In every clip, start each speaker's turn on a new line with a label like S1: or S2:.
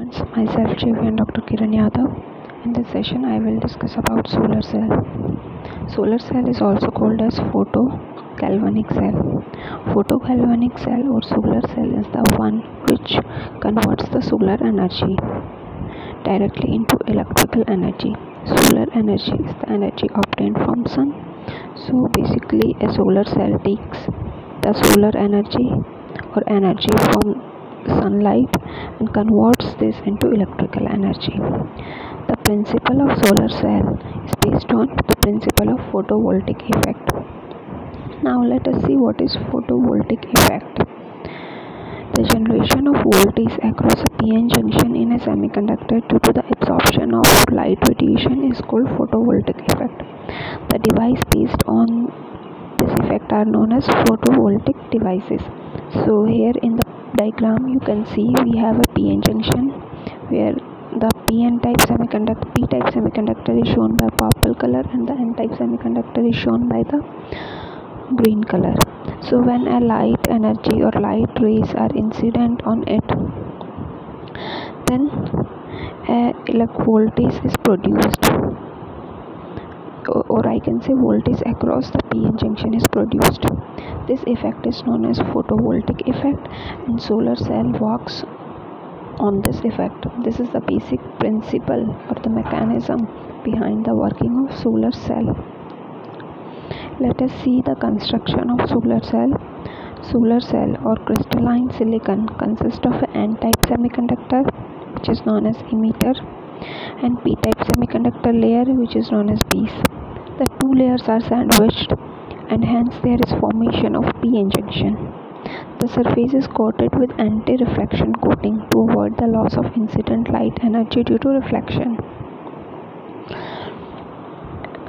S1: students, myself JV and Dr. Kiran Yadav. In this session, I will discuss about solar cell. Solar cell is also called as photogalvanic cell. Photogalvanic cell or solar cell is the one which converts the solar energy directly into electrical energy. Solar energy is the energy obtained from sun. So basically, a solar cell takes the solar energy or energy from sunlight and converts this into electrical energy. The principle of solar cell is based on the principle of photovoltaic effect. Now let us see what is photovoltaic effect. The generation of voltage across a PN junction in a semiconductor due to the absorption of light radiation is called photovoltaic effect. The device based on this effect are known as photovoltaic devices. So here in the diagram you can see we have a PN junction where the P-type semiconductor is shown by purple color and the N-type semiconductor is shown by the green color. So when a light energy or light rays are incident on it, then voltage is produced, or I can say voltage across the PN junction is produced. This effect is known as photovoltaic effect, and solar cell works on this effect. This is the basic principle or the mechanism behind the working of solar cell. Let us see the construction of solar cell. Solar cell or crystalline silicon consists of an N-type semiconductor, which is known as emitter, and P-type semiconductor layer, which is known as base. The two layers are sandwiched and hence there is formation of PN junction. The surface is coated with anti-reflection coating to avoid the loss of incident light energy due to reflection.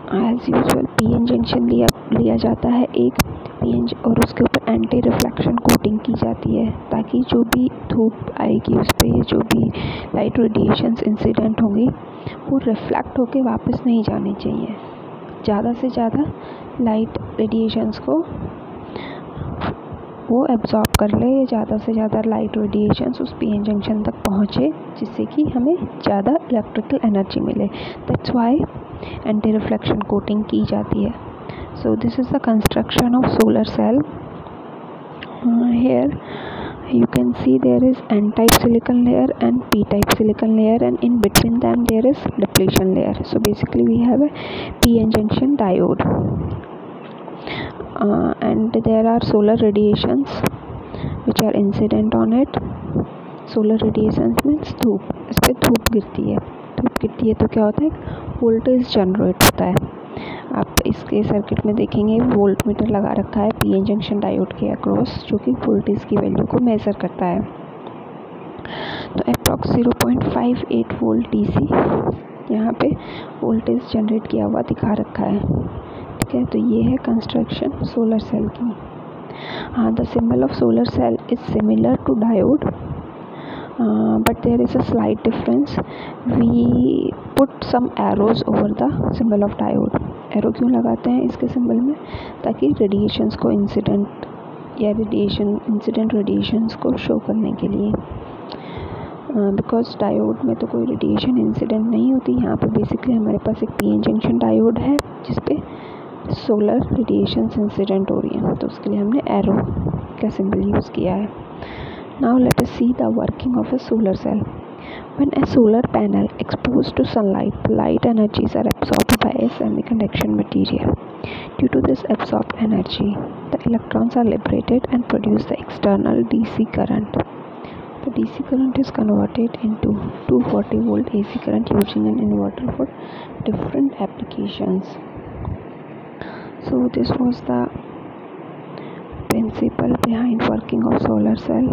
S1: As usual PN junction लिया जाता है एक PN और उसके ऊपर anti reflection coating की जाती है ताकि जो भी धूप आएगी उस पर जो भी लाइट रेडिएशंस इंसिडेंट होंगी वो रिफ्लेक्ट होके वापस नहीं जाने चाहिए. ज़्यादा से ज़्यादा लाइट रेडिएशंस को वो एब्जॉर्ब कर ले, ज़्यादा से ज़्यादा लाइट रेडिएशंस उस PN जंक्शन तक पहुँचे जिससे कि हमें ज़्यादा इलेक्ट्रिकल एनर्जी मिले. That's why anti reflection coating की जाती है. So this is the construction of solar cell. Here you can see there is N-type silicon layer and P-type silicon layer, and in between them there is depletion layer. So basically we have a PN junction diode, and there are solar radiations which are incident on it. Solar radiations means धूप, इस पर धूप गिरती है तो क्या होता है, वोल्टेज जनरेट होता है. आप इसके सर्किट में देखेंगे वोल्ट मीटर लगा रखा है PN जंक्शन डायोड के अक्रॉस जो कि वोल्टेज की वैल्यू को मेज़र करता है. तो अप्रॉक्स 0.58 वोल्ट DC यहाँ पे वोल्टेज जनरेट किया हुआ दिखा रखा है. ठीक है, तो ये है कंस्ट्रक्शन सोलर सेल की. हाँ, the symbol of solar cell is similar to diode, but there is a slight difference. We put some arrows over the symbol of diode. Arrow क्यों लगाते हैं इसके सिंबल में, ताकि रेडिएशंस को इंसिडेंट रेडिएशंस को शो करने के लिए. बिकॉज डायोड में तो कोई रेडिएशन इंसिडेंट नहीं होती. यहाँ पे बेसिकली हमारे पास एक PN जंक्शन डायोड है जिसपे सोलर रेडिएशंस इंसिडेंट हो रही हैं, तो उसके लिए हमने एरो का सिंबल यूज़ किया है. Now let us see the working of a solar cell. When a solar panel exposed to sunlight, the light energies are absorbed by a semiconductor material. Due to this absorbed energy, the electrons are liberated and produce the external DC current. The DC current is converted into 240 volt AC current using an inverter for different applications. So this was the principle behind working of solar cell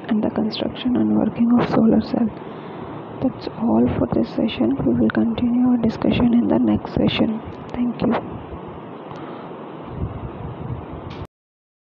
S1: and the construction and working of solar cell. That's all for this session. We will continue our discussion in the next session. Thank you.